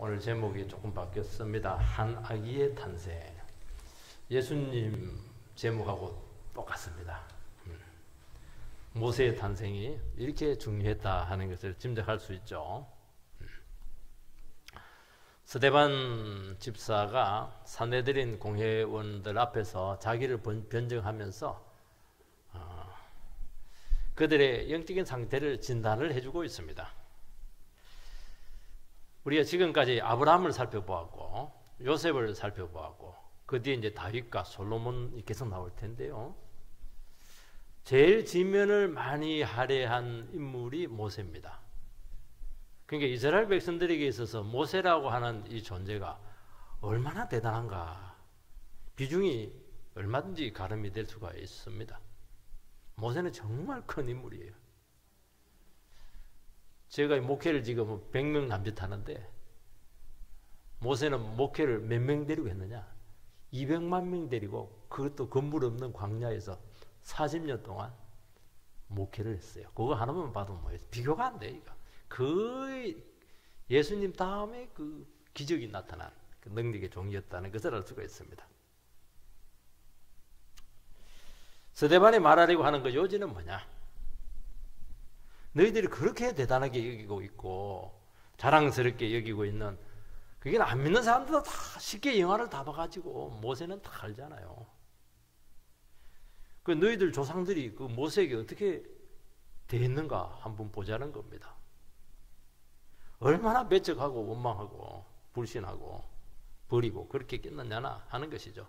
오늘 제목이 조금 바뀌었습니다. 한 아기의 탄생. 예수님 제목하고 똑같습니다. 모세의 탄생이 이렇게 중요했다 하는 것을 짐작할 수 있죠. 스데반 집사가 산헤드린 공회원들 앞에서 자기를 변증하면서 그들의 영적인 상태를 진단을 해주고 있습니다. 우리가 지금까지 아브라함을 살펴보았고 요셉을 살펴보았고 그 뒤에 이제 다윗과 솔로몬이 계속 나올 텐데요. 제일 지면을 많이 할애한 인물이 모세입니다. 그러니까 이스라엘 백성들에게 있어서 모세라고 하는 이 존재가 얼마나 대단한가, 비중이 얼마든지 가름이 될 수가 있습니다. 모세는 정말 큰 인물이에요. 제가 목회를 지금 100명 남짓하는데 모세는 목회를 몇 명 데리고 했느냐? 200만 명 데리고 그것도 건물 없는 광야에서 40년 동안 목회를 했어요. 그거 하나만 봐도 뭐 비교가 안 돼. 이거. 그 예수님 다음에 그 기적이 나타난 그 능력의 종이었다는 것을 알 수가 있습니다. 스데반이 말하려고 하는 그 요지는 뭐냐? 너희들이 그렇게 대단하게 여기고 있고 자랑스럽게 여기고 있는, 그게 안 믿는 사람들도 다 쉽게 영화를 다 봐가지고 모세는 다 알잖아요. 그 너희들 조상들이 그 모세에게 어떻게 대했는가 한번 보자는 겁니다. 얼마나 배척하고 원망하고 불신하고 버리고 그렇게 끝났냐나 하는 것이죠.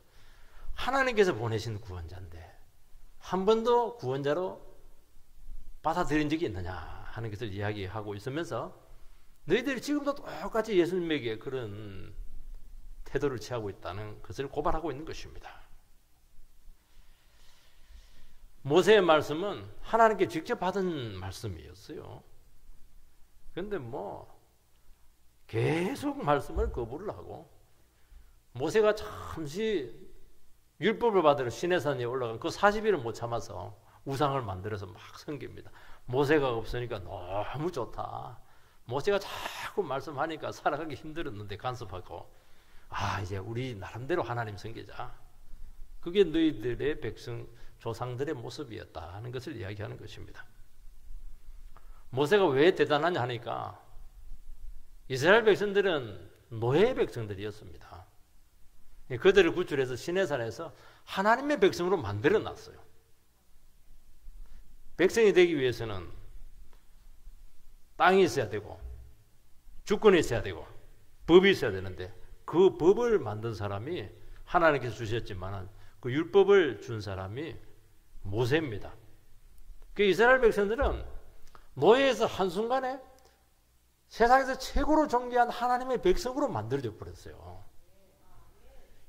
하나님께서 보내신 구원자인데 한 번도 구원자로 받아들인 적이 있느냐 하는 것을 이야기하고 있으면서 너희들이 지금도 똑같이 예수님에게 그런 태도를 취하고 있다는 것을 고발하고 있는 것입니다. 모세의 말씀은 하나님께 직접 받은 말씀이었어요. 그런데 계속 말씀을 거부를 하고, 모세가 잠시 율법을 받으러 시내산에 올라간 그 40일을 못 참아서 우상을 만들어서 막 섬깁니다. 모세가 없으니까 너무 좋다. 모세가 자꾸 말씀하니까 살아가기 힘들었는데 간섭하고, 이제 우리 나름대로 하나님 섬기자. 그게 너희들의 백성 조상들의 모습이었다 하는 것을 이야기하는 것입니다. 모세가 왜 대단하냐 하니까 이스라엘 백성들은 노예 백성들이었습니다. 그들을 구출해서 시내산에서 하나님의 백성으로 만들어 놨어요. 백성이 되기 위해서는 땅이 있어야 되고 주권이 있어야 되고 법이 있어야 되는데 그 법을 만든 사람이 하나님께서 주셨지만 그 율법을 준 사람이 모세입니다. 그 이스라엘 백성들은 노예에서 한순간에 세상에서 최고로 존귀한 하나님의 백성으로 만들어져 버렸어요.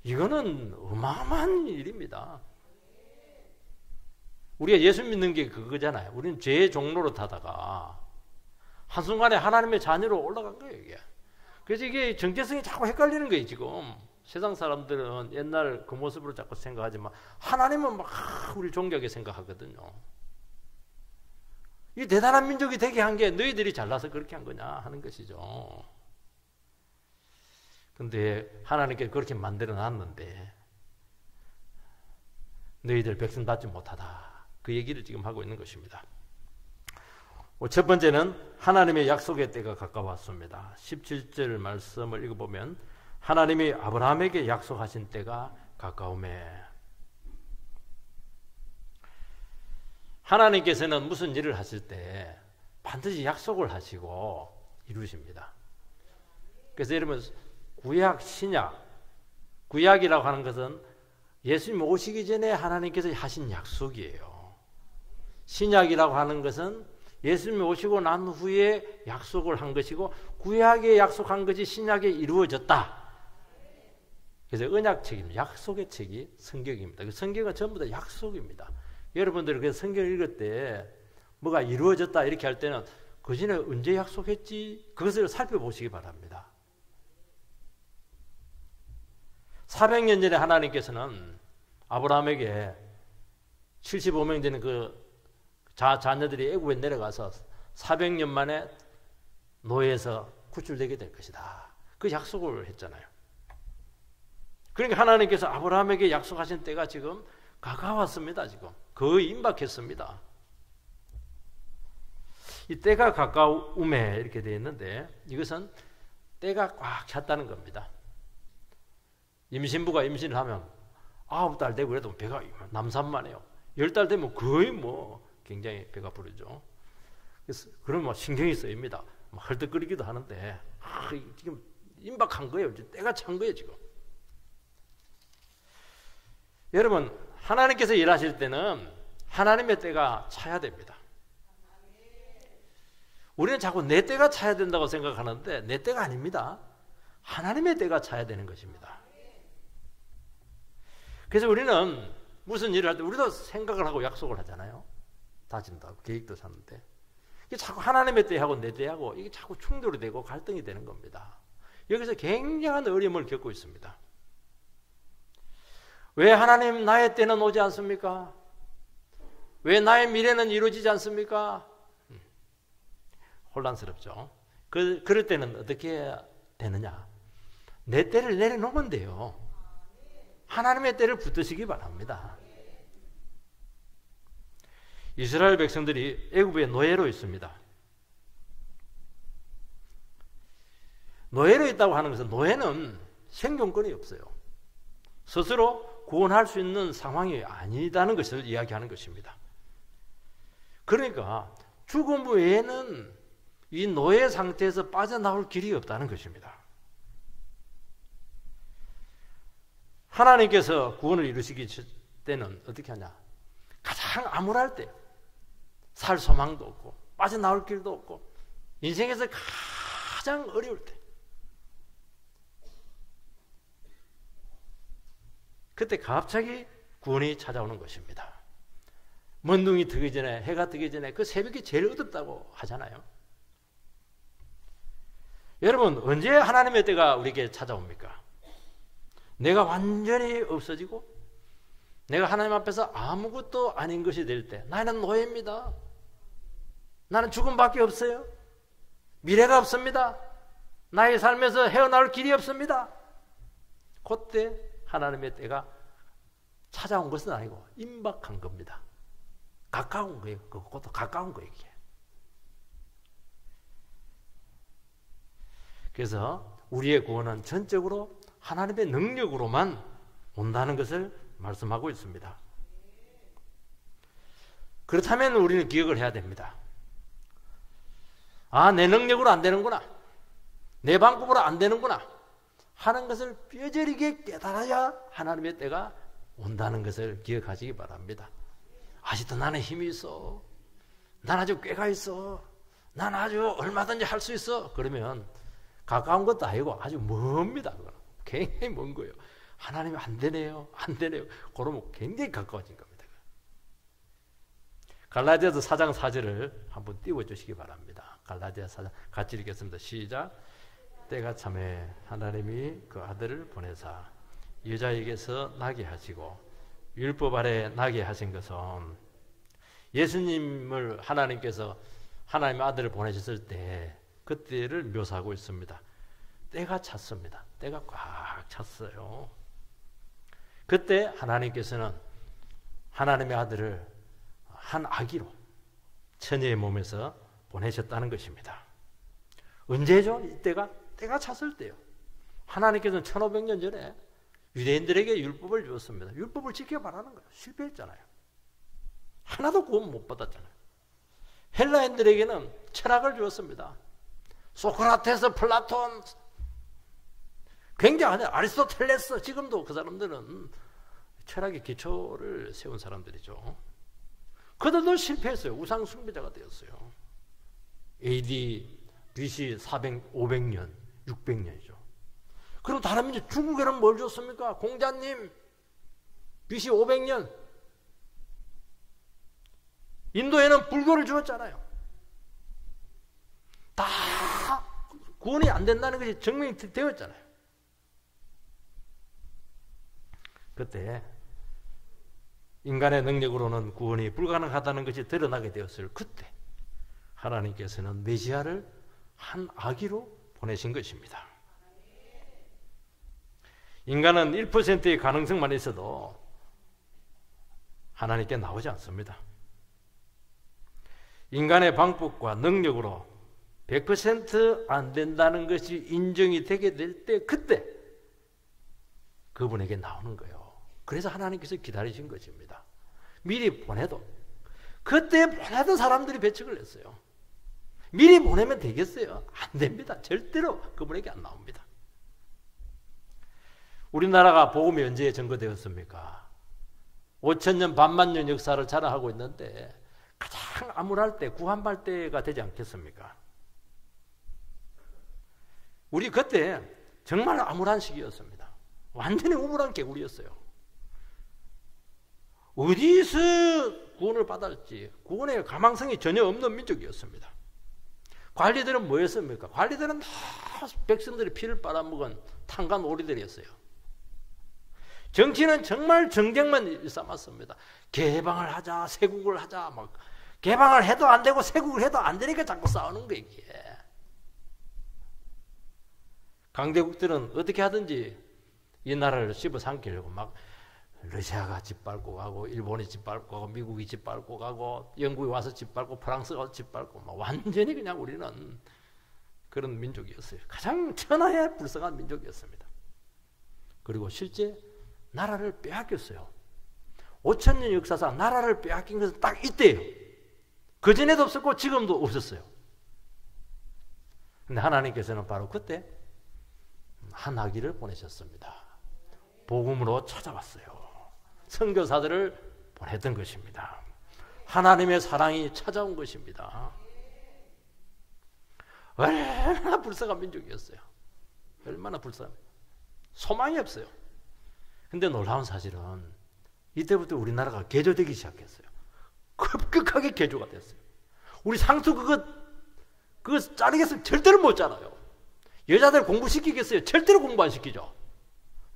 이거는 어마어마한 일입니다. 우리가 예수 믿는 게 그거잖아요. 우리는 죄의 종로로 타다가 한순간에 하나님의 자녀로 올라간 거예요, 이게. 그래서 이게 정체성이 자꾸 헷갈리는 거예요, 지금. 세상 사람들은 옛날 그 모습으로 자꾸 생각하지만 하나님은 막 우리 존귀하게 생각하거든요. 이 대단한 민족이 되게 한 게 너희들이 잘나서 그렇게 한 거냐 하는 것이죠. 근데 하나님께 그렇게 만들어 놨는데 너희들 백성답지 못하다. 그 얘기를 지금 하고 있는 것입니다. 첫 번째는 하나님의 약속의 때가 가까웠습니다. 17절 말씀을 읽어보면 하나님이 아브라함에게 약속하신 때가 가까우매. 하나님께서는 무슨 일을 하실 때 반드시 약속을 하시고 이루십니다. 그래서 여러분 구약, 신약, 구약이라고 하는 것은 예수님 오시기 전에 하나님께서 하신 약속이에요. 신약이라고 하는 것은 예수님이 오시고 난 후에 약속을 한 것이고 구약에 약속한 것이 신약에 이루어졌다. 그래서 언약책입니다. 약속의 책이 성경입니다. 그 성경은 전부 다 약속입니다. 여러분들이 그 성경을 읽을 때 뭐가 이루어졌다 이렇게 할 때는 그 전에 언제 약속했지? 그것을 살펴보시기 바랍니다. 400년 전에 하나님께서는 아브라함에게 75명 되는 그 자녀들이 애굽에 내려가서 400년 만에 노예에서 구출되게 될 것이다. 그 약속을 했잖아요. 그러니까 하나님께서 아브라함에게 약속하신 때가 지금 가까웠습니다. 지금 거의 임박했습니다. 이 때가 가까움에 이렇게 되어 있는데 이것은 때가 꽉 찼다는 겁니다. 임신부가 임신을 하면 9달 되고 그래도 배가 남산만해요. 10달 되면 거의 굉장히 배가 부르죠. 그래서 그러면 신경이 쓰입니다. 헐떡거리기도 하는데 지금 임박한 거예요. 때가 찬 거예요 지금. 여러분 하나님께서 일하실 때는 하나님의 때가 차야 됩니다. 우리는 자꾸 내 때가 차야 된다고 생각하는데 내 때가 아닙니다. 하나님의 때가 차야 되는 것입니다. 그래서 우리는 무슨 일을 할 때 우리도 생각을 하고 약속을 하잖아요. 다짐도 하고 계획도 잡는데 이게 자꾸 하나님의 때하고 내 때하고 이게 자꾸 충돌이 되고 갈등이 되는 겁니다. 여기서 굉장한 어려움을 겪고 있습니다. 왜 하나님 나의 때는 오지 않습니까? 왜 나의 미래는 이루어지지 않습니까? 혼란스럽죠. 그럴 때는 어떻게 해야 되느냐? 내 때를 내려놓으면 돼요. 하나님의 때를 붙드시기 바랍니다. 이스라엘 백성들이 애굽의 노예로 있습니다. 노예로 있다고 하는 것은 노예는 생존권이 없어요. 스스로 구원할 수 있는 상황이 아니다는 것을 이야기하는 것입니다. 그러니까 죽음 외에는 이 노예 상태에서 빠져나올 길이 없다는 것입니다. 하나님께서 구원을 이루시기 때는 어떻게 하냐? 가장 암울할 때, 살 소망도 없고 빠져나올 길도 없고 인생에서 가장 어려울 때, 그때 갑자기 구원이 찾아오는 것입니다. 먼 눈이 뜨기 전에, 해가 뜨기 전에 그 새벽이 제일 어둡다고 하잖아요. 여러분 언제 하나님의 때가 우리에게 찾아옵니까? 내가 완전히 없어지고 내가 하나님 앞에서 아무것도 아닌 것이 될 때, 나는 노예입니다. 나는 죽음밖에 없어요. 미래가 없습니다. 나의 삶에서 헤어나올 길이 없습니다. 그때 하나님의 때가 찾아온 것은 아니고 임박한 겁니다. 가까운 거예요. 그것도 가까운 거예요. 이게. 그래서 우리의 구원은 전적으로 하나님의 능력으로만 온다는 것을 말씀하고 있습니다. 그렇다면 우리는 기억을 해야 됩니다. 내 능력으로 안 되는구나, 내 방법으로 안 되는구나 하는 것을 뼈저리게 깨달아야 하나님의 때가 온다는 것을 기억하시기 바랍니다. 아직도 나는 힘이 있어, 난 아주 꾀가 있어, 난 아주 얼마든지 할 수 있어, 그러면 가까운 것도 아니고 아주 멉니다. 그거는 굉장히 먼 거예요. 하나님이 안 되네요, 안 되네요. 그러면 굉장히 가까워진 겁니다. 갈라디아서 4장 4절을 한번 띄워주시기 바랍니다. 갈라디아 4장 같이 읽겠습니다. 시작. 때가 참에 하나님이 그 아들을 보내사 여자에게서 나게 하시고 율법 아래 나게 하신 것은, 예수님을 하나님께서 하나님의 아들을 보내셨을 때 그때를 묘사하고 있습니다. 때가 찼습니다. 때가 꽉 찼어요. 그때 하나님께서는 하나님의 아들을 한 아기로 처녀의 몸에서 보내셨다는 것입니다. 언제죠? 이때가 때가 찼을 때요. 하나님께서는 1500년 전에 유대인들에게 율법을 주었습니다. 율법을 지켜바라는 거예요. 실패했잖아요. 하나도 구원 못 받았잖아요. 헬라인들에게는 철학을 주었습니다. 소크라테스, 플라톤, 굉장하죠. 아리스토텔레스, 지금도 그 사람들은 철학의 기초를 세운 사람들이죠. 그들도 실패했어요. 우상 숭배자가 되었어요. AD BC 400, 500년, 600년이죠. 그럼 다른 민족 중국에는 뭘 줬습니까? 공자님 BC 500년. 인도에는 불교를 주었잖아요. 다 구원이 안 된다는 것이 증명이 되었잖아요. 그때 인간의 능력으로는 구원이 불가능하다는 것이 드러나게 되었을 그때 하나님께서는 메시아를 한 아기로 보내신 것입니다. 인간은 1%의 가능성만 있어도 하나님께 나오지 않습니다. 인간의 방법과 능력으로 100% 안 된다는 것이 인정이 되게 될 때, 그때 그분에게 나오는 거예요. 그래서 하나님께서 기다리신 것입니다. 미리 보내도, 그때 보내도 사람들이 배척을 했어요. 미리 보내면 되겠어요? 안 됩니다. 절대로 그분에게 안 나옵니다. 우리나라가 복음이 언제 전거되었습니까? 5,000년, 반만년 역사를 자랑하고 있는데 가장 암울할 때, 구한말 때가 되지 않겠습니까? 우리 그때 정말 암울한 시기였습니다. 완전히 우물한 개구리였어요. 어디서 구원을 받았지 구원의 가망성이 전혀 없는 민족이었습니다. 관리들은 뭐였습니까? 관리들은 다 백성들의 피를 빨아먹은 탄간 오리들이었어요. 정치는 정말 정쟁만 일삼았습니다. 개방을 하자, 세국을 하자, 막 개방을 해도 안 되고 세국을 해도 안 되니까 자꾸 싸우는 거예요. 이게. 강대국들은 어떻게 하든지 이 나라를 씹어삼키려고 막 러시아가 짓밟고 가고, 일본이 짓밟고 가고, 미국이 짓밟고 가고, 영국이 와서 짓밟고, 프랑스가 와서 짓밟고, 막 완전히 그냥 우리는 그런 민족이었어요. 가장 천하의 불쌍한 민족이었습니다. 그리고 실제 나라를 빼앗겼어요. 5,000년 역사상 나라를 빼앗긴 것은 딱 이때예요. 그전에도 없었고 지금도 없었어요. 근데 하나님께서는 바로 그때 한 아기를 보내셨습니다. 복음으로 찾아왔어요. 선교사들을 보냈던 것입니다. 하나님의 사랑이 찾아온 것입니다. 얼마나 불쌍한 민족이었어요. 얼마나 불쌍해요. 소망이 없어요. 근데 놀라운 사실은 이때부터 우리나라가 개조되기 시작했어요. 급격하게 개조가 됐어요. 우리 상투 그거 자르겠으면 절대로 못 자라요. 여자들 공부시키겠어요? 절대로 공부 안 시키죠.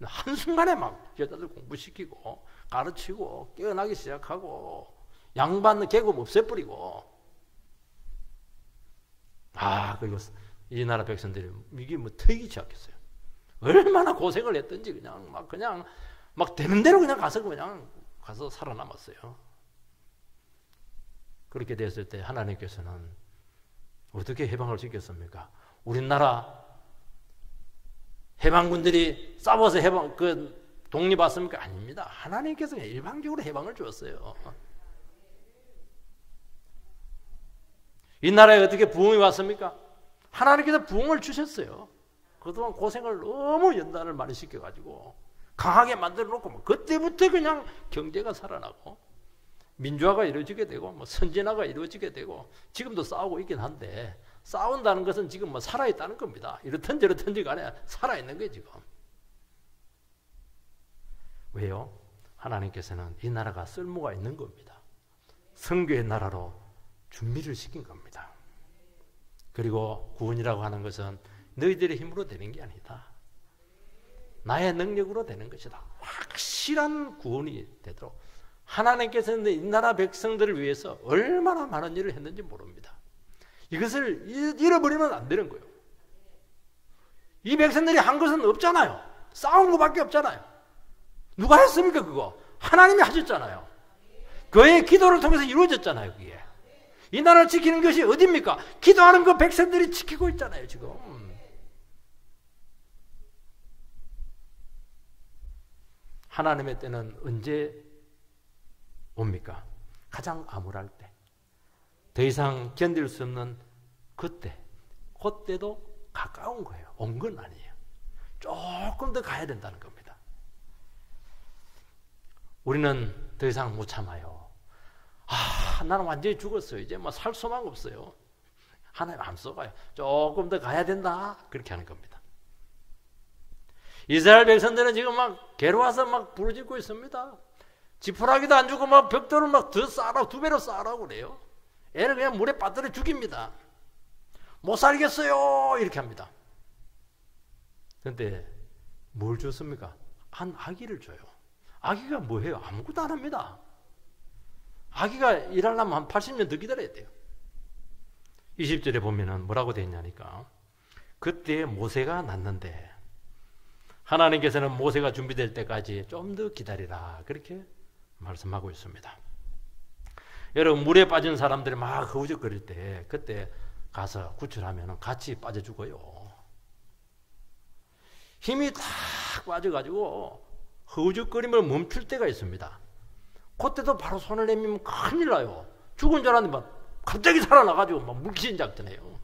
한순간에 막 여자들 공부시키고 가르치고 깨어나기 시작하고 양반 계급 없애버리고, 그리고 이 나라 백성들이 이게 뭐 트이기 시작했어요. 얼마나 고생을 했던지 그냥 막 되는 대로 그냥 가서 살아남았어요. 그렇게 됐을 때 하나님께서는 어떻게 해방을 시켰습니까? 우리나라 해방군들이 싸워서 독립왔습니까? 아닙니다. 하나님께서 일방적으로 해방을 주었어요. 이 나라에 어떻게 부흥이 왔습니까? 하나님께서 부흥을 주셨어요. 그동안 고생을 너무 연단을 많이 시켜가지고 강하게 만들어 놓고 그때부터 그냥 경제가 살아나고 민주화가 이루어지게 되고 선진화가 이루어지게 되고, 지금도 싸우고 있긴 한데 싸운다는 것은 지금 살아있다는 겁니다. 이렇든지 저렇든지 간에 살아있는 거예요 지금. 왜요? 하나님께서는 이 나라가 쓸모가 있는 겁니다. 선교의 나라로 준비를 시킨 겁니다. 그리고 구원이라고 하는 것은 너희들의 힘으로 되는 게 아니다. 나의 능력으로 되는 것이다. 확실한 구원이 되도록 하나님께서는 이 나라 백성들을 위해서 얼마나 많은 일을 했는지 모릅니다. 이것을 잃어버리면 안 되는 거예요. 이 백성들이 한 것은 없잖아요. 싸운 것밖에 없잖아요. 누가 했습니까 그거? 하나님이 하셨잖아요. 그의 기도를 통해서 이루어졌잖아요. 그게. 이 나라를 지키는 것이 어디입니까? 기도하는 그 백성들이 지키고 있잖아요 지금. 하나님의 때는 언제 옵니까? 가장 암울할 때, 더 이상 견딜 수 없는 그때, 그때도 가까운 거예요. 온 건 아니에요. 조금 더 가야 된다는 겁니다. 우리는 더 이상 못 참아요. 나는 완전히 죽었어요. 이제 살 소망 없어요. 하나님 안 쏘가요. 조금 더 가야 된다. 그렇게 하는 겁니다. 이스라엘 백성들은 지금 괴로워서 부르짖고 있습니다. 지푸라기도 안 주고 벽돌을 더 쌓으라고, 2배로 쌓으라고 그래요. 애를 그냥 물에 빠뜨려 죽입니다. 못 살겠어요. 이렇게 합니다. 그런데 뭘 줬습니까? 한 아기를 줘요. 아기가 뭐예요? 아무것도 안 합니다. 아기가 일하려면 한 80년 더 기다려야 돼요. 20절에 보면은 뭐라고 되어 있냐니까, 그때 모세가 낳는데 하나님께서는 모세가 준비될 때까지 좀 더 기다리라 그렇게 말씀하고 있습니다. 여러분 물에 빠진 사람들이 막 허우적거릴 때 그때 가서 구출하면 같이 빠져 죽어요. 힘이 딱 빠져가지고 허우적거림을 멈출 때가 있습니다. 그때도 바로 손을 내밀면 큰일 나요. 죽은 줄 알았는데 막 갑자기 살아나가지고 막 물귀신 작전해요.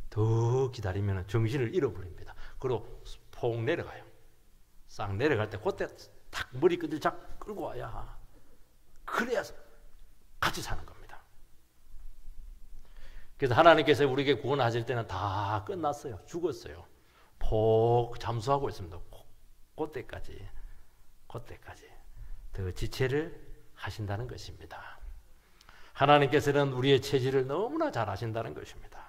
더 기다리면 정신을 잃어버립니다. 그리고 폭 내려가요. 싹 내려갈 때 그때 딱 머리끝을 잡 끌고 와야 그래야 같이 사는 겁니다. 그래서 하나님께서 우리에게 구원하실 때는 다 끝났어요. 죽었어요. 폭 잠수하고 있습니다. 그때까지 더 지체를 하신다는 것입니다. 하나님께서는 우리의 체질을 너무나 잘 아신다는 것입니다.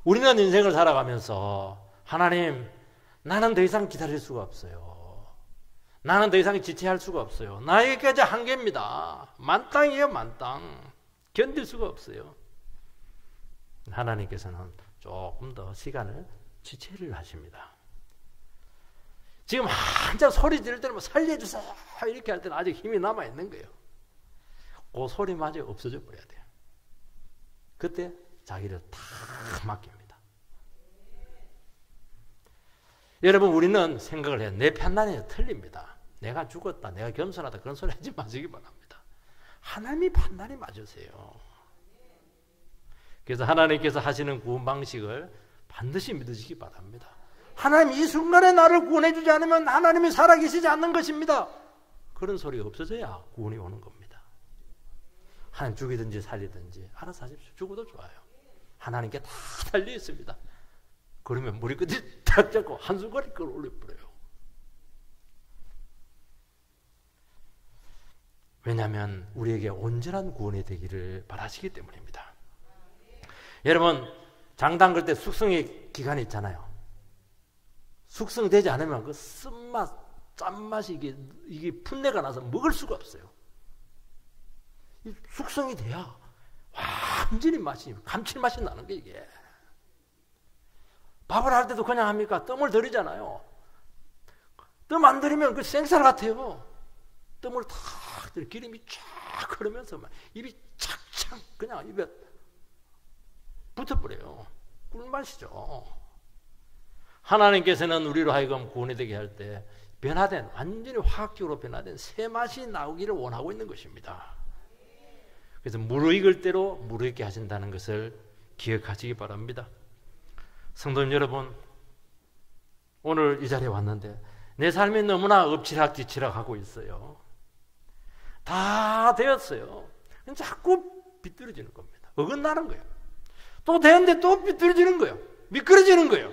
우리는 인생을 살아가면서 하나님 나는 더 이상 기다릴 수가 없어요. 나는 더 이상 지체할 수가 없어요. 나에게까지 한계입니다. 만땅이에요. 만땅. 견딜 수가 없어요. 하나님께서는 조금 더 시간을 지체를 하십니다. 지금 한참 소리 지를 때는 뭐 살려주세요 이렇게 할 때는 아직 힘이 남아있는 거예요. 그 소리마저 없어져 버려야 돼요. 그때 자기를 다 맡깁니다. 여러분 우리는 생각을 해요. 내 판단이 틀립니다. 내가 죽었다, 내가 겸손하다 그런 소리 하지 마시기 바랍니다. 하나님이 판단이 맞으세요. 그래서 하나님께서 하시는 구원 방식을 반드시 믿으시기 바랍니다. 하나님 이 순간에 나를 구원해 주지 않으면 하나님이 살아계시지 않는 것입니다. 그런 소리가 없어져야 구원이 오는 겁니다. 하나님 죽이든지 살리든지 알아서 하십시오. 죽어도 좋아요. 하나님께 다 달려 있습니다. 그러면 머리 끝이 탁 잡고 한순간에 끌어올려 버려요. 왜냐하면 우리에게 온전한 구원이 되기를 바라시기 때문입니다. 여러분 장 담글 때 숙성의 기간이 있잖아요. 숙성되지 않으면 그 쓴맛, 짠맛이 이게 풋내가 나서 먹을 수가 없어요. 숙성이 돼야 완전히 맛이, 감칠맛이 나는 게 이게. 밥을 할 때도 그냥 합니까? 뜸을 들이잖아요. 뜸 안 들이면 그 생쌀 같아요. 뜸을 탁 들이 기름이 쫙 흐르면서 막 입이 착착 그냥 입에 붙어버려요. 꿀맛이죠. 하나님께서는 우리로 하여금 구원이 되게 할 때 변화된, 완전히 화학적으로 변화된 새 맛이 나오기를 원하고 있는 것입니다. 그래서 무르익을 대로 무르익게 하신다는 것을 기억하시기 바랍니다. 성도님 여러분, 오늘 이 자리에 왔는데 내 삶이 너무나 엎치락뒤치락 하고 있어요. 다 되었어요. 자꾸 비뚤어지는 겁니다. 어긋나는 거예요. 또 되는데 또 비뚤어지는 거예요. 미끄러지는 거예요.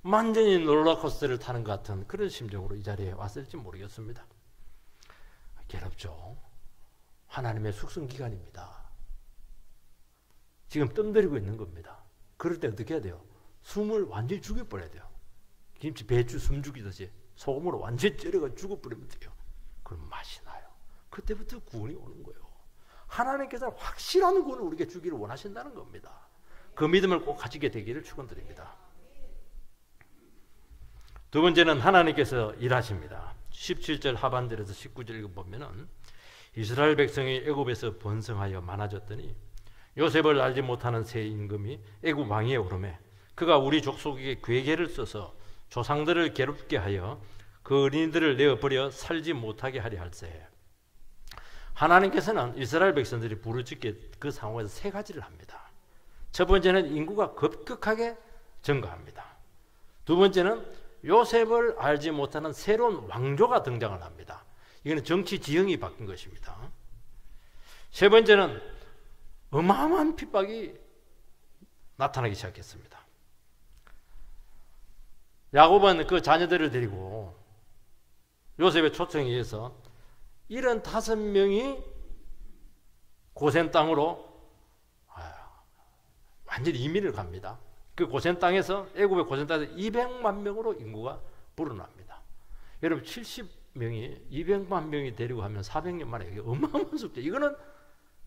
완전히 롤러코스터를 타는 것 같은 그런 심정으로 이 자리에 왔을지 모르겠습니다. 괴롭죠. 하나님의 숙성기간입니다. 지금 뜸들이고 있는 겁니다. 그럴 때 어떻게 해야 돼요? 숨을 완전히 죽여버려야 돼요. 김치, 배추 숨 죽이듯이 소금으로 완전히 찌려가 죽어버리면 돼요. 그럼 맛이 나요. 그때부터 구원이 오는 거예요. 하나님께서 확실한 구원을 우리에게 주기를 원하신다는 겁니다. 그 믿음을 꼭 가지게 되기를 축원드립니다. 두 번째는 하나님께서 일하십니다. 17절 하반절에서 19절 보면은 이스라엘 백성이 애굽에서 번성하여 많아졌더니 요셉을 알지 못하는 새 임금이 애굽 왕위에 오르매 그가 우리 족속에게 괴계를 써서 조상들을 괴롭게 하여 그 어린이들을 내어버려 살지 못하게 하려 할세. 하나님께서는 이스라엘 백성들이 부르짖게 그 상황에서 세 가지를 합니다. 첫 번째는 인구가 급격하게 증가합니다. 두 번째는 요셉을 알지 못하는 새로운 왕조가 등장을 합니다. 이거는 정치 지형이 바뀐 것입니다. 세 번째는 어마어마한 핍박이 나타나기 시작했습니다. 야곱은 그 자녀들을 데리고 요셉의 초청에 의해서 75명이 고센 땅으로 완전히 이민을 갑니다. 그 고센 땅에서 애굽의 고센 땅에서 200만 명으로 인구가 불어납니다. 여러분 70명이 200만 명이 데리고 하면 400년 만에 이게 어마어마한 숫자. 이거는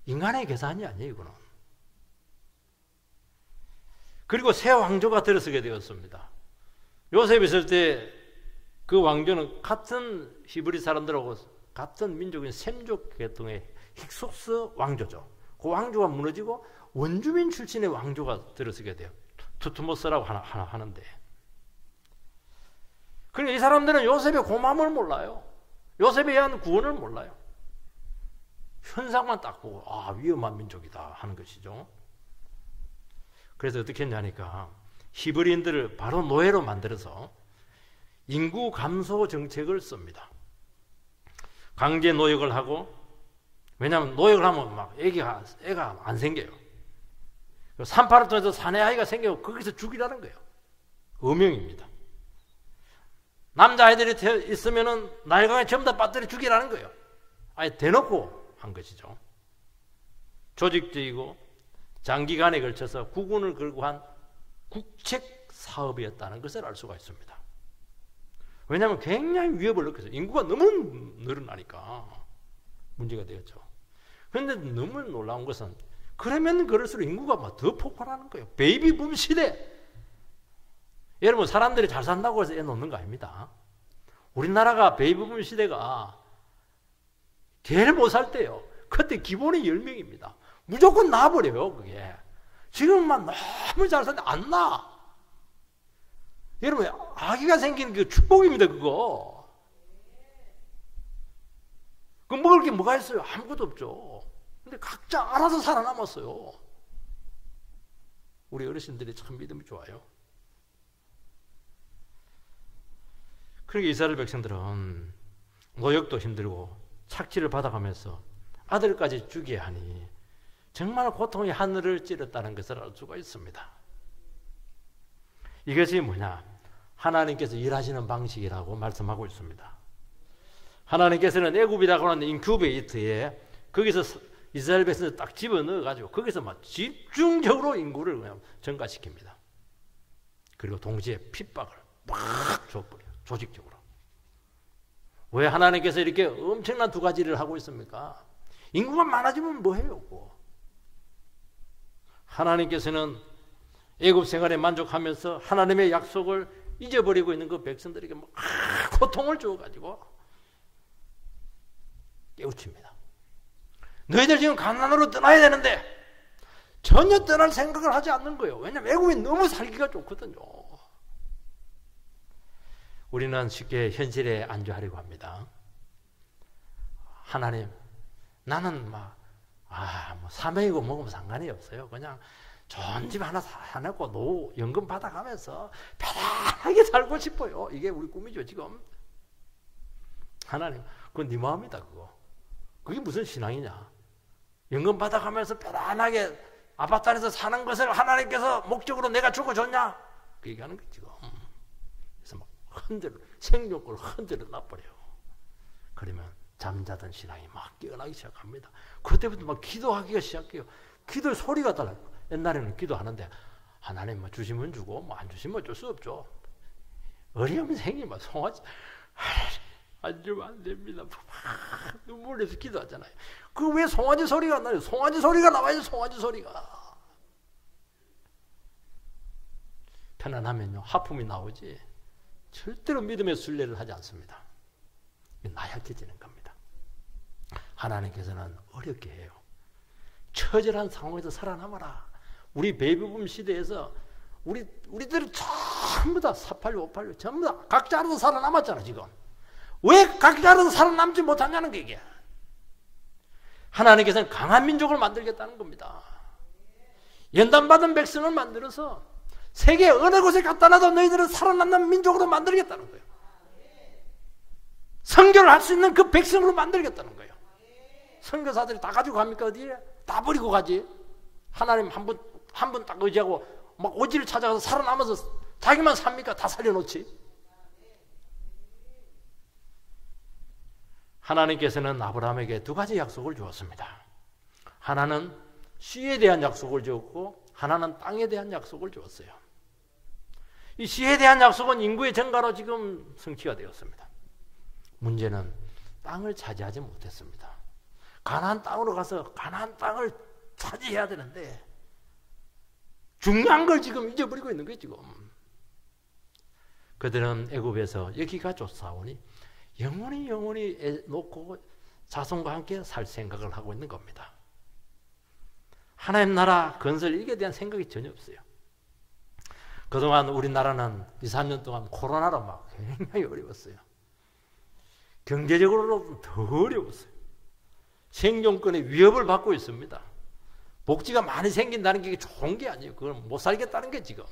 인간의 계산이 아니에요. 이거는. 그리고 새 왕조가 들어서게 되었습니다. 요셉이 있을 때 그 왕조는 같은 히브리 사람들하고 같은 민족인 셈족 계통의 힉소스 왕조죠. 그 왕조가 무너지고 원주민 출신의 왕조가 들어서게 돼요. 투트모스라고 하는데. 그러니까 이 사람들은 요셉의 고마움을 몰라요. 요셉에 의한 구원을 몰라요. 현상만 딱 보고 위험한 민족이다 하는 것이죠. 그래서 어떻게 했냐니까 히브리인들을 바로 노예로 만들어서 인구 감소 정책을 씁니다. 강제 노역을 하고, 왜냐하면 노역을 하면 막 애가 안 생겨요. 산파를 통해서 사내 아이가 생기고 거기서 죽이라는 거예요. 어명입니다. 남자아이들이 있으면은 나일강에 전부 다 빠뜨려 죽이라는 거예요. 아예 대놓고 한 것이죠. 조직적이고 장기간에 걸쳐서 국운을 걸고 한 국책 사업이었다는 것을 알 수가 있습니다. 왜냐하면 굉장히 위협을 느껴서 인구가 너무 늘어나니까 문제가 되었죠. 그런데 너무 놀라운 것은 그러면 그럴수록 인구가 막 더 폭발하는 거예요. 베이비붐 시대. 여러분, 사람들이 잘 산다고 해서 애 놓는 거 아닙니다. 우리나라가 베이비붐 시대가 개를 못 살 때요. 그때 기본이 10명입니다. 무조건 낳아버려요, 그게. 지금만 너무 잘 사는데 안 낳아. 여러분, 아기가 생기는 게 축복입니다, 그거. 그 먹을 게 뭐가 있어요? 아무것도 없죠. 근데 각자 알아서 살아남았어요. 우리 어르신들이 참 믿음이 좋아요. 그러니까 이스라엘 백성들은 노역도 힘들고 착취를 받아가면서 아들까지 죽여야 하니 정말 고통이 하늘을 찌르다는 것을 알 수가 있습니다. 이것이 뭐냐? 하나님께서 일하시는 방식이라고 말씀하고 있습니다. 하나님께서는 애굽이라고 하는 인큐베이터에 거기서 이스라엘 백성을 딱 집어넣어가지고 거기서 막 집중적으로 인구를 그냥 증가시킵니다. 그리고 동시에 핍박을 막 줘버려요. 조직적으로. 왜 하나님께서 이렇게 엄청난 두 가지를 하고 있습니까? 인구가 많아지면 뭐해요? 하나님께서는 애굽 생활에 만족하면서 하나님의 약속을 잊어버리고 있는 그 백성들에게 막 고통을 주어가지고 깨우칩니다. 너희들 지금 가나안으로 떠나야 되는데 전혀 떠날 생각을 하지 않는 거예요. 왜냐하면 애굽이 너무 살기가 좋거든요. 우리는 쉽게 현실에 안주하려고 합니다. 하나님, 나는 뭐 사명이고 뭐고 상관이 없어요. 그냥 좋은 집 하나 사놓고 연금 받아가면서 편하게 살고 싶어요. 이게 우리 꿈이죠, 지금. 하나님, 그건 네 마음이다, 그거. 그게 무슨 신앙이냐? 연금 받아가면서 편안하게 아파트 안에서 사는 것을 하나님께서 목적으로 내가 주고 줬냐? 그 얘기하는 거지, 지금. 그래서 막 생존권을 흔들어 놔버려요. 그러면 잠자던 신앙이 막 깨어나기 시작합니다. 그때부터 막 기도하기가 시작해요. 기도의 소리가 달라요. 옛날에는 기도하는데 하나님 뭐 주시면 주고 뭐 안 주시면 어쩔 수 없죠. 어려움이 생기면 송아지 안 주면 안 됩니다. 막 눈물 내서 기도하잖아요. 그 왜 송아지 소리가 안 나요? 송아지 소리가 나와야지. 송아지 소리가. 편안하면요 하품이 나오지 절대로 믿음의 순례를 하지 않습니다. 나약해지는 겁니다. 하나님께서는 어렵게 해요. 처절한 상황에서 살아남아라. 우리 베이비붐 시대에서 우리들이 전부 다 486, 586 전부 다 각자 알아서 살아남았잖아. 지금 왜 각자 알아서 살아남지 못하냐는 게 이게. 하나님께서는 강한 민족을 만들겠다는 겁니다. 연단받은 백성을 만들어서 세계 어느 곳에 갖다 놔도 너희들은 살아남는 민족으로 만들겠다는 거예요. 선교를 할 수 있는 그 백성으로 만들겠다는 거예요. 선교사들이 다 가지고 갑니까? 어디에? 다 버리고 가지. 하나님 한 분 딱 의지하고 막 오지를 찾아가서 살아남아서 자기만 삽니까? 다 살려놓지. 하나님께서는 아브라함에게 두 가지 약속을 주었습니다. 하나는 씨에 대한 약속을 주었고 하나는 땅에 대한 약속을 주었어요. 이 씨에 대한 약속은 인구의 증가로 지금 성취가 되었습니다. 문제는 땅을 차지하지 못했습니다. 가나안 땅으로 가서 가나안 땅을 차지해야 되는데 중요한 걸 지금 잊어버리고 있는 거예요, 지금. 그들은 애굽에서 여기가 좋사오니 영원히 놓고 자손과 함께 살 생각을 하고 있는 겁니다. 하나님 나라 건설 이게 대한 생각이 전혀 없어요. 그동안 우리나라는 2, 3년 동안 코로나로 막 굉장히 어려웠어요. 경제적으로도 더 어려웠어요. 생존권의 위협을 받고 있습니다. 복지가 많이 생긴다는 게 좋은 게 아니에요. 그건 못 살겠다는 게 지금.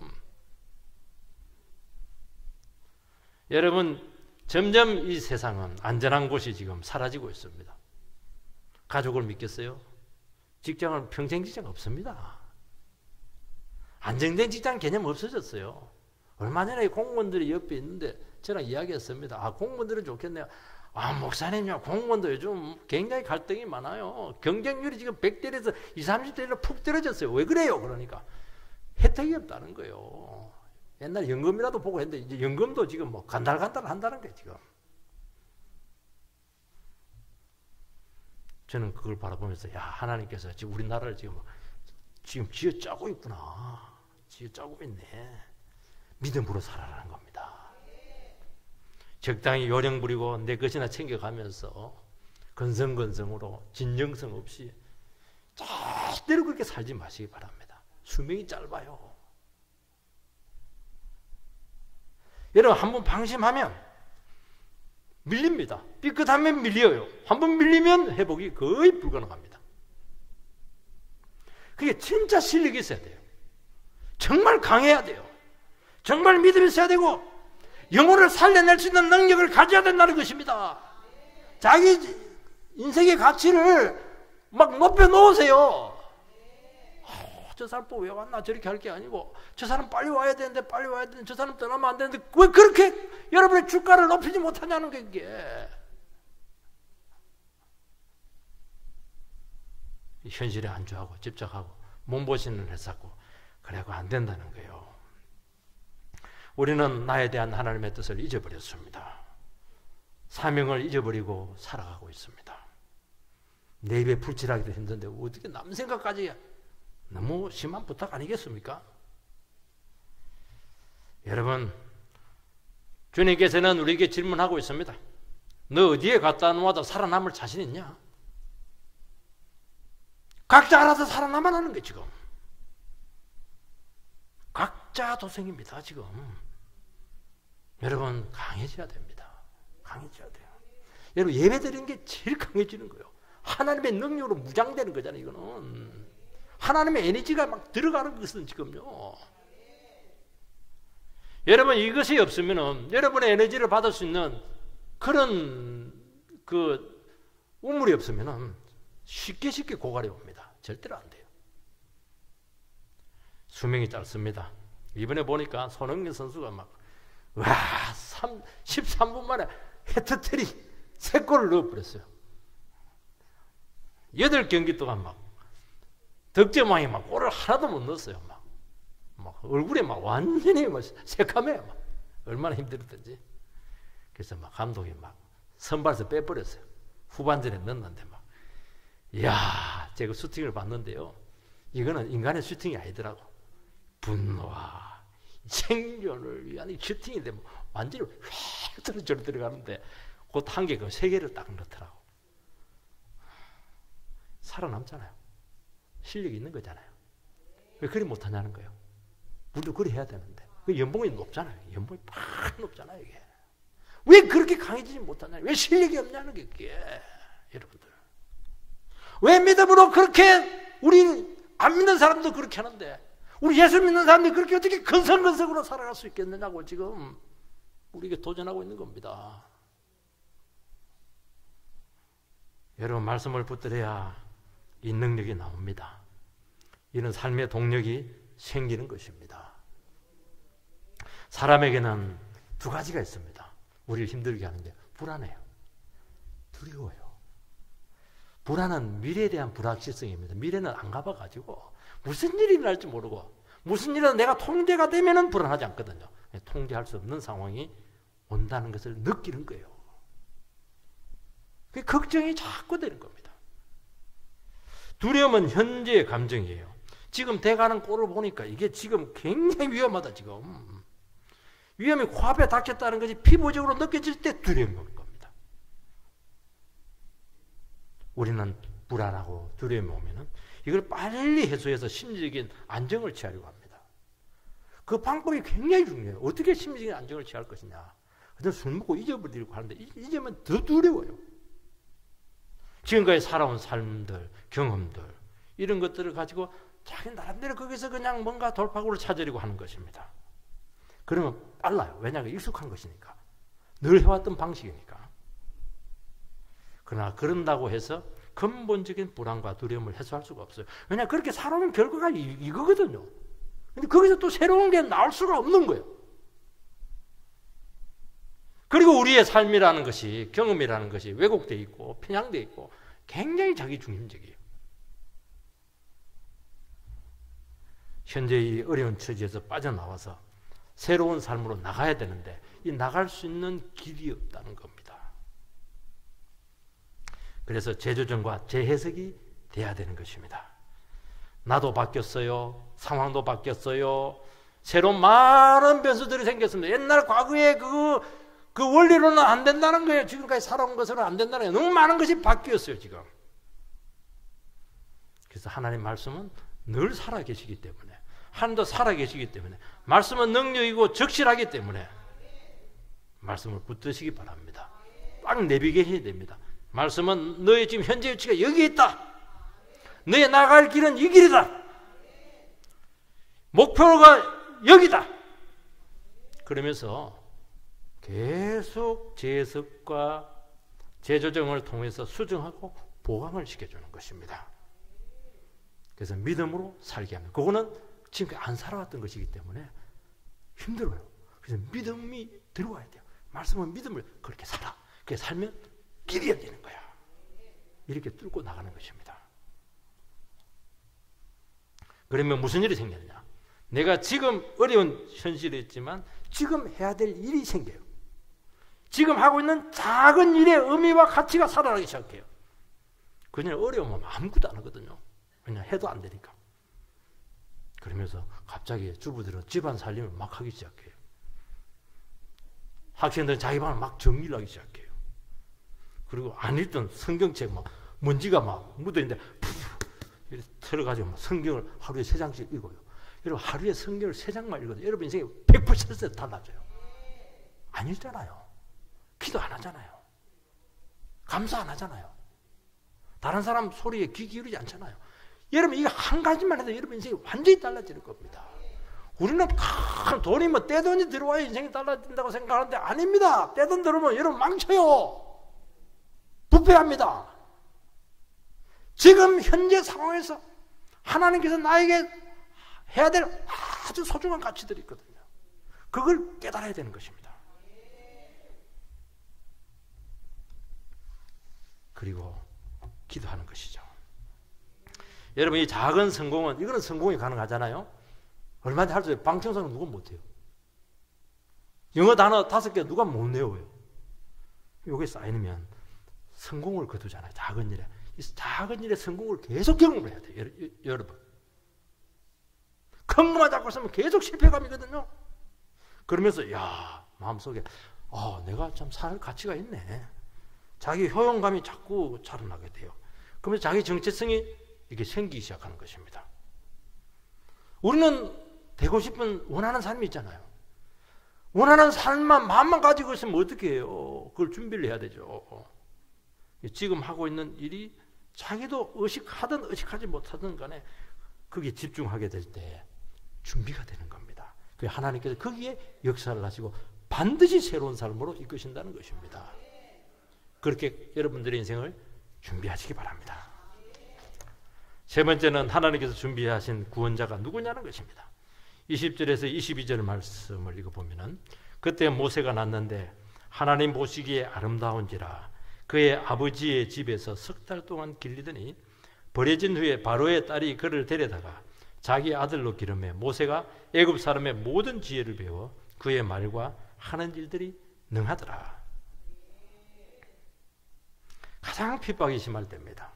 여러분, 점점 이 세상은 안전한 곳이 지금 사라지고 있습니다. 가족을 믿겠어요? 직장은 평생 직장 없습니다. 안정된 직장 개념 없어졌어요. 얼마 전에 공무원들이 옆에 있는데 저랑 이야기했습니다. 공무원들은 좋겠네요. 목사님요, 공무원도 요즘 굉장히 갈등이 많아요. 경쟁률이 지금 100대에서 20, 30대로 푹 떨어졌어요. 왜 그래요? 그러니까 혜택이 없다는 거예요. 옛날 연금이라도 보고 했는데 이제 연금도 지금 뭐 간달간달 한다는 거예요, 지금. 저는 그걸 바라보면서 하나님께서 지금 우리나라를 지금 쥐어짜고 있구나. 쥐어짜고 있네. 믿음으로 살아라는 겁니다. 적당히 요령 부리고 내 것이나 챙겨가면서 건성건성으로 진정성 없이 절대로 그렇게 살지 마시기 바랍니다. 수명이 짧아요. 여러분, 한번 방심하면 밀립니다. 삐끗하면 밀려요. 한번 밀리면 회복이 거의 불가능합니다. 그게 진짜 실력이 있어야 돼요. 정말 강해야 돼요. 정말 믿음이 있어야 되고 영혼을 살려낼 수 있는 능력을 가져야 된다는 것입니다. 자기 인생의 가치를 막 높여 놓으세요. 저 사람 또 왜 왔나 저렇게 할 게 아니고 저 사람 빨리 와야 되는데 저 사람 떠나면 안 되는데 왜 그렇게 여러분의 주가를 높이지 못하냐는 게 이게. 현실에 안주하고 집착하고 몸보신을 했었고 그래고 안 된다는 거예요. 우리는 나에 대한 하나님의 뜻을 잊어버렸습니다. 사명을 잊어버리고 살아가고 있습니다. 내 입에 불칠하기도 힘든데 어떻게 남 생각까지 너무 심한 부탁 아니겠습니까? 여러분, 주님께서는 우리에게 질문하고 있습니다. 너 어디에 갔다 와도 살아남을 자신 있냐? 각자 알아서 살아남아라는 거예요, 지금. 각자 도생입니다, 지금. 여러분, 강해져야 됩니다. 강해져야 돼요. 여러분, 예배 드리는 게 제일 강해지는 거예요. 하나님의 능력으로 무장되는 거잖아요, 이거는. 하나님의 에너지가 막 들어가는 것은 지금요. 여러분, 이것이 없으면은 여러분의 에너지를 받을 수 있는 그런 우물이 없으면은 쉽게 고갈이 옵니다. 절대로 안 돼요. 수명이 짧습니다. 이번에 보니까 손흥민 선수가 13분 만에 해트트릭 3골을 넣어버렸어요. 8경기 동안 득점왕이 골을 하나도 못 넣었어요. 얼굴에 완전히 새카매요. 얼마나 힘들었던지. 그래서 감독이 선발에서 빼버렸어요. 후반전에 넣었는데 제가 슈팅을 봤는데요. 이거는 인간의 슈팅이 아니더라고. 분노와 생존을 위한 슈팅인데 완전히 휙 떨어져 들어가는데 곧 한 개, 3개를 딱 넣더라고. 살아남잖아요. 실력이 있는 거잖아요. 왜 그리 못하냐는 거예요. 우리도 그리 해야 되는데. 연봉이 높잖아요. 연봉이 팍 높잖아요, 이게. 왜 그렇게 강해지지 못하냐요. 왜 실력이 없냐는 게 이게. 여러분들. 왜 믿음으로 그렇게 우리 안 믿는 사람도 그렇게 하는데 우리 예수 믿는 사람들이 그렇게 어떻게 건성건성으로 살아갈 수 있겠느냐고 지금 우리에게 도전하고 있는 겁니다. 여러분, 말씀을 붙들어야 이 능력이 나옵니다. 이런 삶의 동력이 생기는 것입니다. 사람에게는 2가지가 있습니다. 우리를 힘들게 하는 게 불안해요. 두려워요. 불안은 미래에 대한 불확실성입니다. 미래는 안 가봐가지고 무슨 일이 날지 모르고 무슨 일이라도 내가 통제가 되면은 불안하지 않거든요. 통제할 수 없는 상황이 온다는 것을 느끼는 거예요. 그 걱정이 자꾸 되는 겁니다. 두려움은 현재의 감정이에요. 지금 돼가는 꼴을 보니까 이게 지금 굉장히 위험하다, 지금. 위험이 코앞에 닥쳤다는 것이 피부적으로 느껴질 때 두려움이 올 겁니다. 우리는 불안하고 두려움이 오면은 이걸 빨리 해소해서 심리적인 안정을 취하려고 합니다. 그 방법이 굉장히 중요해요. 어떻게 심리적인 안정을 취할 것이냐. 그래서 술 먹고 잊어버리려고 하는데 잊으면 더 두려워요. 지금까지 살아온 삶들, 경험들 이런 것들을 가지고 자기 나름대로 거기서 그냥 뭔가 돌파구를 찾으려고 하는 것입니다. 그러면 빨라요. 왜냐하면 익숙한 것이니까. 늘 해왔던 방식이니까. 그러나 그런다고 해서 근본적인 불안과 두려움을 해소할 수가 없어요. 왜냐하면 그렇게 살아오는 결과가 이거거든요. 근데 거기서 또 새로운 게 나올 수가 없는 거예요. 그리고 우리의 삶이라는 것이, 경험이라는 것이 왜곡되어 있고 편향되어 있고 굉장히 자기중심적이에요. 현재의 어려운 처지에서 빠져나와서 새로운 삶으로 나가야 되는데 이 나갈 수 있는 길이 없다는 겁니다. 그래서 재조정과 재해석이 돼야 되는 것입니다. 나도 바뀌었어요. 상황도 바뀌었어요. 새로운 많은 변수들이 생겼습니다. 옛날 과거에 그 원리로는 안 된다는 거예요. 지금까지 살아온 것으로는 안 된다는 거예요. 너무 많은 것이 바뀌었어요, 지금. 그래서 하나님 말씀은 늘 살아계시기 때문에, 하나님도 살아계시기 때문에, 말씀은 능력이고 적실하기 때문에 말씀을 붙드시기 바랍니다. 딱 내비게이션이 됩니다. 말씀은 너의 지금 현재 위치가 여기에 있다. 너의 나갈 길은 이 길이다. 목표가 여기다. 그러면서 계속 재해석과 재조정을 통해서 수정하고 보강을 시켜주는 것입니다. 그래서 믿음으로 살게 합니다. 그거는 지금까지 안 살아왔던 것이기 때문에 힘들어요. 그래서 믿음이 들어와야 돼요. 말씀은 믿음을 그렇게 살아. 그렇게 살면 길이 열리는 거야. 이렇게 뚫고 나가는 것입니다. 그러면 무슨 일이 생겼냐? 내가 지금 어려운 현실이 있지만 지금 해야 될 일이 생겨요. 지금 하고 있는 작은 일의 의미와 가치가 살아나기 시작해요. 그냥 어려우면 아무것도 안 하거든요. 그냥 해도 안 되니까. 그러면서 갑자기 주부들은 집안 살림을 막 하기 시작해요. 학생들은 자기 방을 막 정리를 하기 시작해요. 그리고 안 읽던 성경책 막 먼지가 막 묻어있는데 이렇게 털어가지고 막 성경을 하루에 3장씩 읽어요. 여러분 하루에 성경을 3장만 읽어도 여러분 인생이 100% 달라져요. 안 읽잖아요. 기도 안 하잖아요. 감사 안 하잖아요. 다른 사람 소리에 귀 기울이지 않잖아요. 여러분 이거 한 가지만 해도 여러분 인생이 완전히 달라질 겁니다. 우리는 큰 돈이 뭐 떼돈이 들어와야 인생이 달라진다고 생각하는데 아닙니다. 떼돈 들어오면 여러분 망쳐요. 부패합니다. 지금 현재 상황에서 하나님께서 나에게 해야 될 아주 소중한 가치들이 있거든요. 그걸 깨달아야 되는 것입니다. 그리고 기도하는 것이죠. 여러분 이 작은 성공은 이거는 성공이 가능하잖아요. 얼마든지 할 수 있어요. 방청소는 누가 못해요. 영어 단어 5개 누가 못 외워요. 이게 쌓이면 성공을 거두잖아요. 작은 일에. 이 작은 일의 성공을 계속 경험을 해야 돼요. 여러분. 큰 것만 잡고 있으면 계속 실패감이거든요. 그러면서 야 마음속에 내가 참 살 가치가 있네. 자기 효용감이 자꾸 자라나게 돼요. 그러면서 자기 정체성이 이렇게 생기기 시작하는 것입니다. 우리는 되고 싶은 원하는 삶이 있잖아요. 원하는 삶만 마음만 가지고 있으면 어떻게 해요? 그걸 준비를 해야 되죠. 지금 하고 있는 일이 자기도 의식하든 의식하지 못하든 간에 거기에 집중하게 될 때 준비가 되는 겁니다. 하나님께서 거기에 역사를 하시고 반드시 새로운 삶으로 이끄신다는 것입니다. 그렇게 여러분들의 인생을 준비하시기 바랍니다. 세 번째는 하나님께서 준비하신 구원자가 누구냐는 것입니다. 20절에서 22절 말씀을 읽어보면 그때 모세가 났는데 하나님 보시기에 아름다운지라 그의 아버지의 집에서 3달 동안 길리더니 버려진 후에 바로의 딸이 그를 데려다가 자기 아들로 기름해 모세가 애굽 사람의 모든 지혜를 배워 그의 말과 하는 일들이 능하더라. 가장 핍박이 심할 때입니다.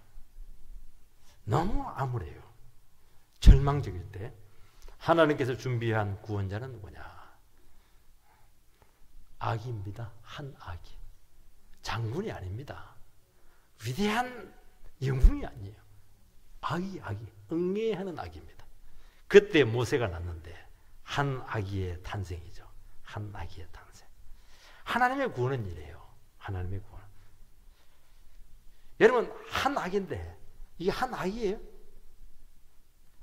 너무 암울해요. 절망적일 때 하나님께서 준비한 구원자는 누구냐? 아기입니다. 한 아기. 장군이 아닙니다. 위대한 영웅이 아니에요. 아기. 응애하는 아기입니다. 그때 모세가 낳는데 한 아기의 탄생이죠. 한 아기의 탄생. 하나님의 구원은 이래요. 하나님의 구원. 여러분, 한 아기인데 이게 한 아기예요?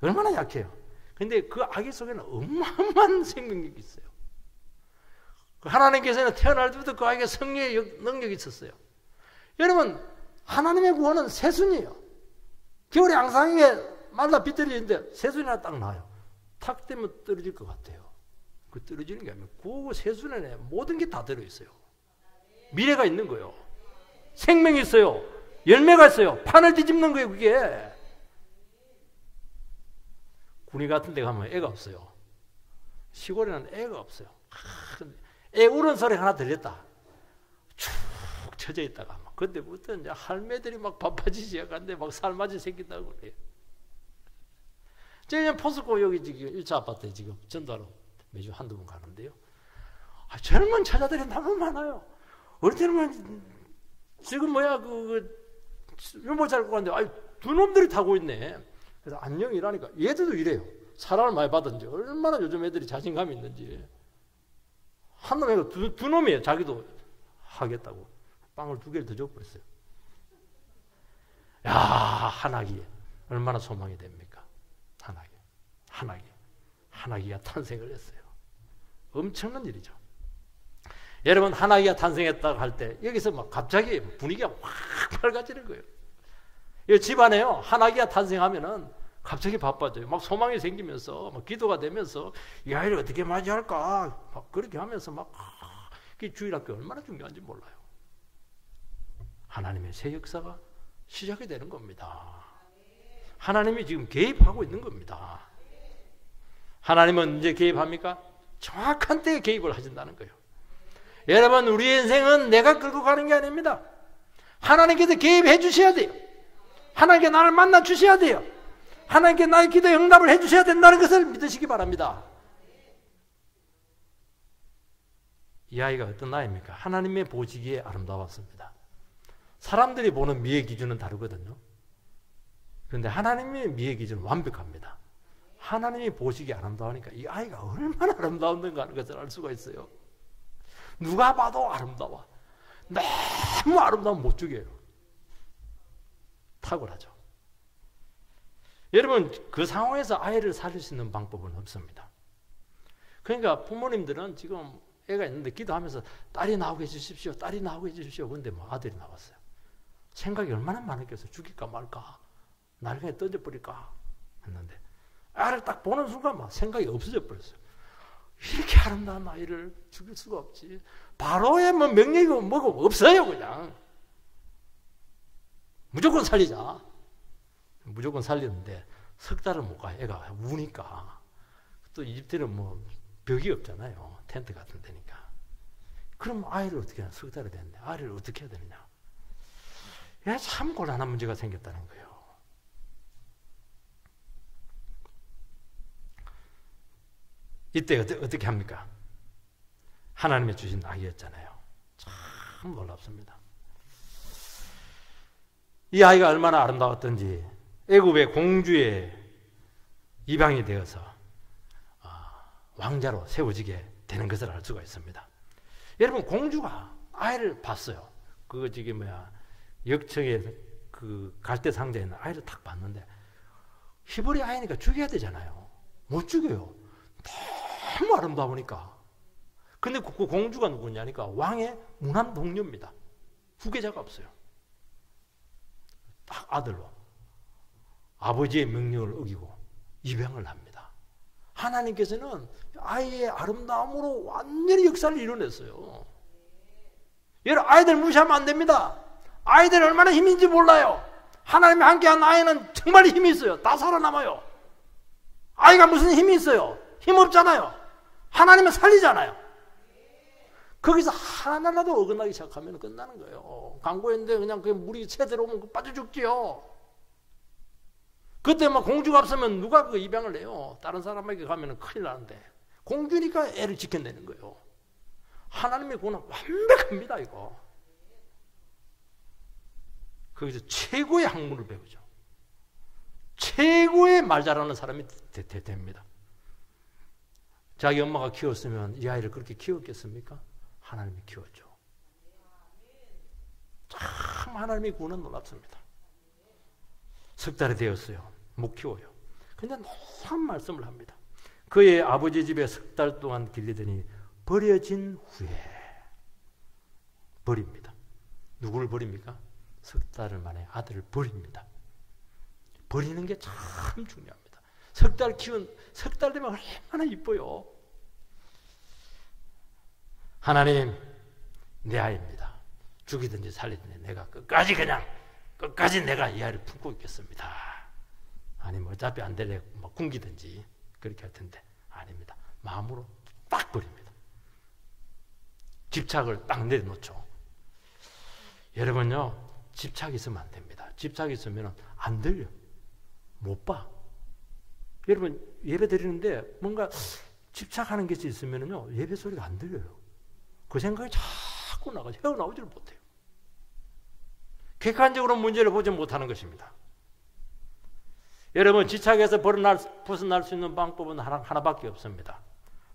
얼마나 약해요. 근데 그 아기 속에는 어마어마한 생명력이 있어요. 하나님께서는 태어날 때부터 그 아기가 성령의 능력이 있었어요. 여러분, 하나님의 구원은 새순이에요. 겨울에 앙상하게 말라 비떨어지는데 새순이 하나 딱 나와요. 탁 되면 떨어질 것 같아요. 그 떨어지는 게 아니라 그 새순에 모든 게 다 들어있어요. 미래가 있는 거예요. 생명이 있어요. 열매가 있어요. 판을 뒤집는 거예요, 그게. 군이 같은 데 가면 애가 없어요. 시골에는 애가 없어요. 애 우는 소리 하나 들렸다. 축 처져 있다가 막 그때부터 이제 할매들이 막 바빠지기 시작하는데 막 살맞이 생긴다고 그래요. 제가 포스코 여기 지금 1차 아파트에 지금 전도하러 매주 한두 번 가는데요. 젊은 처자들이 너무 많아요. 어릴 때는 지금 유모 잘 가는데 두 놈들이 타고 있네. 그래서 안녕이라니까 얘들도 이래요. 사랑을 많이 받았는지 얼마나 요즘 애들이 자신감이 있는지. 한 놈이 두 놈이에요. 자기도 하겠다고 빵을 2개를 더 줬고 있어요. 야, 한 아기 얼마나 소망이 됩니까? 한 아기가 탄생을 했어요. 엄청난 일이죠. 여러분, 한 아기가 탄생했다고 할 때 여기서 막 갑자기 분위기가 확 밝아지는 거예요. 이 집안에요, 한 아기가 탄생하면은 갑자기 바빠져요. 막 소망이 생기면서, 막 기도가 되면서, 이 아이를 어떻게 맞이할까? 막 그렇게 하면서 주일학교 얼마나 중요한지 몰라요. 하나님의 새 역사가 시작이 되는 겁니다. 하나님이 지금 개입하고 있는 겁니다. 하나님은 이제 개입합니까? 정확한 때에 개입을 하신다는 거예요. 여러분, 우리의 인생은 내가 끌고 가는 게 아닙니다. 하나님께서 개입해 주셔야 돼요. 하나님께 나를 만나 주셔야 돼요. 하나님께 나의 기도에 응답을 해 주셔야 된다는 것을 믿으시기 바랍니다. 이 아이가 어떤 아이입니까? 하나님의 보시기에 아름다웠습니다. 사람들이 보는 미의 기준은 다르거든요. 그런데 하나님의 미의 기준은 완벽합니다. 하나님이 보시기에 아름다우니까 이 아이가 얼마나 아름다운가 하는 것을 알 수가 있어요. 누가 봐도 아름다워. 너무 아름다우면 못 죽여요. 탁월하죠. 여러분, 그 상황에서 아이를 살릴 수 있는 방법은 없습니다. 그러니까 부모님들은 지금 애가 있는데 기도하면서 딸이 나오게 해주십시오. 딸이 나오게 해주십시오. 그런데 아들이 나왔어요. 생각이 얼마나 많았겠어요. 죽일까 말까. 나를 그냥 던져버릴까 했는데 아이를 딱 보는 순간 막 생각이 없어져 버렸어요. 이렇게 아름다운 아이를 죽일 수가 없지. 바로의 명령이 뭐고 없어요. 그냥 무조건 살리자. 무조건 살리는데 석 달을 못 가. 애가 우니까. 또 이집트는 벽이 없잖아요. 텐트 같은 데니까. 그럼 아이를 어떻게 하냐. 석 달이 됐는데 아이를 어떻게 해야 되느냐. 참 곤란한 문제가 생겼다는 거예요. 이때 어떻게 합니까? 하나님이 주신 아이였잖아요. 참 놀랍습니다. 이 아이가 얼마나 아름다웠던지 애굽의 공주의 입양이 되어서 왕자로 세워지게 되는 것을 알 수가 있습니다. 여러분, 공주가 아이를 봤어요. 역청의 그 갈대 상자에 있는 아이를 딱 봤는데 히브리 아이니까 죽여야 되잖아요. 못 죽여요. 너무 아름다우니까. 근데 그 공주가 누구냐니까 왕의 무난 동료입니다. 후계자가 없어요. 딱 아들로 아버지의 명령을 어기고 입양을 합니다. 하나님께서는 아이의 아름다움으로 완전히 역사를 이뤄냈어요. 여러분, 아이들 무시하면 안 됩니다. 아이들 얼마나 힘인지 몰라요. 하나님이 함께한 아이는 정말 힘이 있어요. 다 살아남아요. 아이가 무슨 힘이 있어요? 힘 없잖아요. 하나님은 살리잖아요. 거기서 하나라도 어긋나기 시작하면 끝나는 거예요. 강고했는데 그냥 그 물이 새 들어오면 빠져 죽지요. 그때 공주가 없으면 누가 그 입양을 해요? 다른 사람에게 가면 큰일 나는데 공주니까 애를 지켜내는 거예요. 하나님의 구원은 완벽합니다. 이거. 거기서 최고의 학문을 배우죠. 최고의 말 잘하는 사람이 됩니다. 자기 엄마가 키웠으면 이 아이를 그렇게 키웠겠습니까? 하나님이 키웠죠. 참 하나님의 구원은 놀랍습니다. 석 달이 되었어요. 못 키워요. 근데 놀라운 말씀을 합니다. 그의 아버지 집에 석 달 동안 길리더니 버려진 후에 버립니다. 누구를 버립니까? 석 달 만에 아들을 버립니다. 버리는 게 참 중요합니다. 석 달 되면 얼마나 이뻐요. 하나님, 내 아이입니다. 죽이든지 살리든지 내가 끝까지 내가 이 아이를 품고 있겠습니다. 아니면 어차피 안 되려 뭐 굶기든지 그렇게 할 텐데 아닙니다. 마음으로 딱 버립니다. 집착을 딱 내려놓죠. 여러분요, 집착이 있으면 안 됩니다. 집착이 있으면 안 들려. 못 봐. 여러분 예배 드리는데 뭔가 집착하는 것이 있으면요 예배 소리가 안 들려요. 그 생각이 자꾸 나가서 헤어나오지를 못해요. 객관적으로 문제를 보지 못하는 것입니다. 여러분 집착에서 벗어날 수 있는 방법은 하나밖에 없습니다.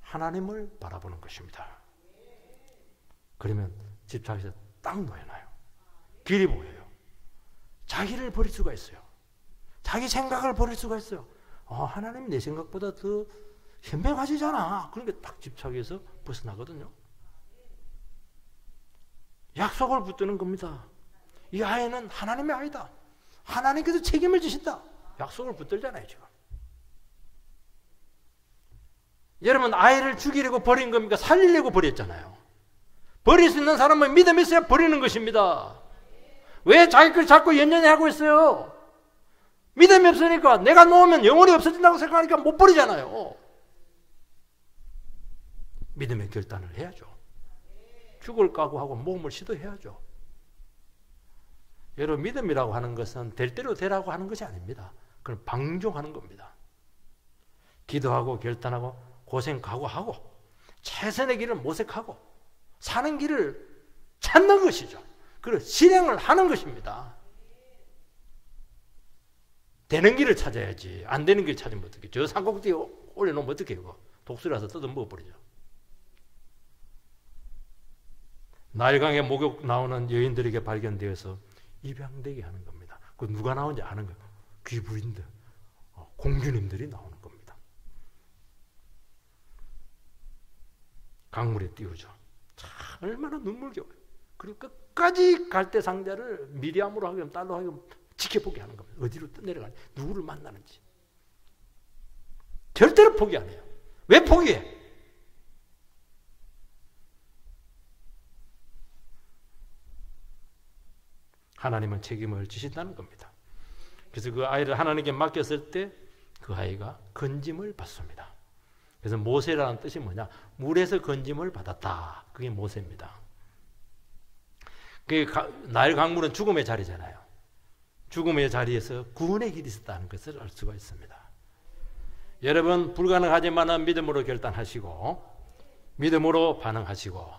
하나님을 바라보는 것입니다. 그러면 집착에서 딱 놓여놔요. 길이 보여요. 자기를 버릴 수가 있어요. 자기 생각을 버릴 수가 있어요. 하나님 내 생각보다 더 현명하시잖아. 그러니까 딱 집착해서 벗어나거든요. 약속을 붙드는 겁니다. 이 아이는 하나님의 아이다. 하나님께서 책임을 지신다. 약속을 붙들잖아요, 지금. 여러분, 아이를 죽이려고 버린 겁니까? 살리려고 버렸잖아요. 버릴 수 있는 사람은 믿음이 있어야 버리는 것입니다. 왜 자기 걸 자꾸 연연히 하고 있어요? 믿음이 없으니까 내가 놓으면 영원히 없어진다고 생각하니까 못 버리잖아요. 믿음의 결단을 해야죠. 죽을 각오하고 모험을 시도해야죠. 여러분, 믿음이라고 하는 것은 될 대로 되라고 하는 것이 아닙니다. 그건 방종하는 겁니다. 기도하고 결단하고 고생 각오하고 최선의 길을 모색하고 사는 길을 찾는 것이죠. 그리고 실행을 하는 것입니다. 되는 길을 찾아야지. 안 되는 길 찾으면 어떡해. 저 산꼭대기에 올려놓으면 어떡해. 독수리라서 뜯어 먹어버리죠. 나일강에 목욕 나오는 여인들에게 발견되어서 입양되게 하는 겁니다. 그 누가 나오는지 아는 거예요. 귀부인들, 공주님들이 나오는 겁니다. 강물에 띄우죠. 참 얼마나 눈물겨워요. 그리고 끝까지 갈대상자를 미리암으로 하여금 딸로 하여금 지켜보게 하는 겁니다. 어디로 내려가는지, 누구를 만나는지. 절대로 포기 안 해요. 왜 포기해? 하나님은 책임을 지신다는 겁니다. 그래서 그 아이를 하나님께 맡겼을 때 그 아이가 건짐을 받습니다. 그래서 모세라는 뜻이 뭐냐? 물에서 건짐을 받았다. 그게 모세입니다. 나일 강물은 죽음의 자리잖아요. 죽음의 자리에서 구원의 길이 있었다는 것을 알 수가 있습니다. 여러분, 불가능하지만 믿음으로 결단하시고 믿음으로 반응하시고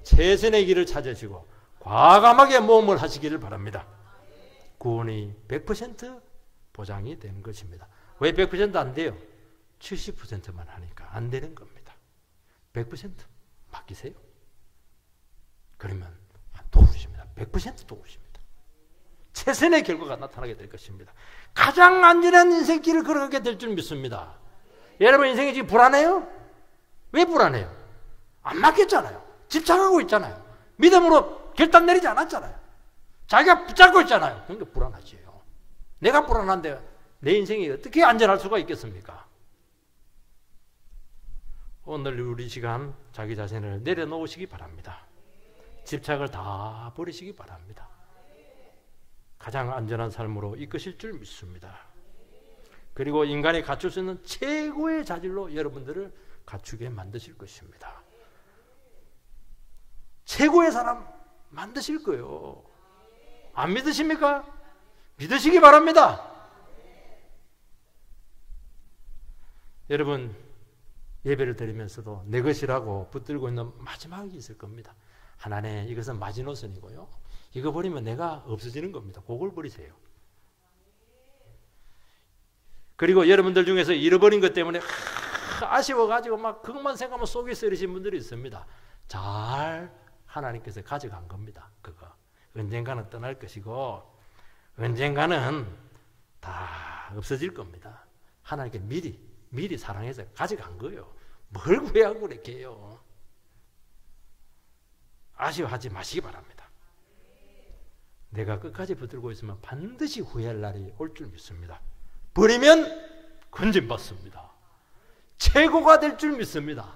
최선의 길을 찾으시고 과감하게 모험을 하시기를 바랍니다. 구원이 100% 보장이 되는 것입니다. 왜 100% 안 돼요? 70%만 하니까 안 되는 겁니다. 100% 맡기세요. 그러면 도우십니다. 100% 도우십니다. 최선의 결과가 나타나게 될 것입니다. 가장 안전한 인생길을 걸어가게 될 줄 믿습니다. 여러분 인생이 지금 불안해요? 왜 불안해요? 안 맡겼잖아요. 집착하고 있잖아요. 믿음으로 결단 내리지 않았잖아요. 자기가 붙잡고 있잖아요. 그러니까 불안하지요. 내가 불안한데 내 인생이 어떻게 안전할 수가 있겠습니까? 오늘 우리 시간 자기 자신을 내려놓으시기 바랍니다. 집착을 다 버리시기 바랍니다. 가장 안전한 삶으로 이끄실 줄 믿습니다. 그리고 인간이 갖출 수 있는 최고의 자질로 여러분들을 갖추게 만드실 것입니다. 최고의 사람 만드실 거예요. 안 믿으십니까? 믿으시기 바랍니다. 여러분, 예배를 드리면서도 내 것이라고 붙들고 있는 마지막이 있을 겁니다. 하나님, 이것은 마지노선이고요. 이거 버리면 내가 없어지는 겁니다. 그걸 버리세요. 그리고 여러분들 중에서 잃어버린 것 때문에 아쉬워가지고 막 그것만 생각하면 속이 쓰리신 분들이 있습니다. 잘 하나님께서 가져간 겁니다. 그거 언젠가는 떠날 것이고 언젠가는 다 없어질 겁니다. 하나님께 미리 사랑해서 가져간 거예요. 뭘 후회하고 그렇게 해요. 아쉬워하지 마시기 바랍니다. 내가 끝까지 붙들고 있으면 반드시 후회할 날이 올 줄 믿습니다. 버리면 건진받습니다. 최고가 될 줄 믿습니다.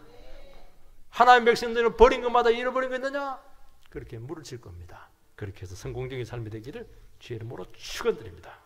하나님의 백성들은 버린 것마다 잃어버린 거 있느냐? 그렇게 물을 칠 겁니다. 그렇게 해서 성공적인 삶이 되기를 주의 이름으로 축원드립니다.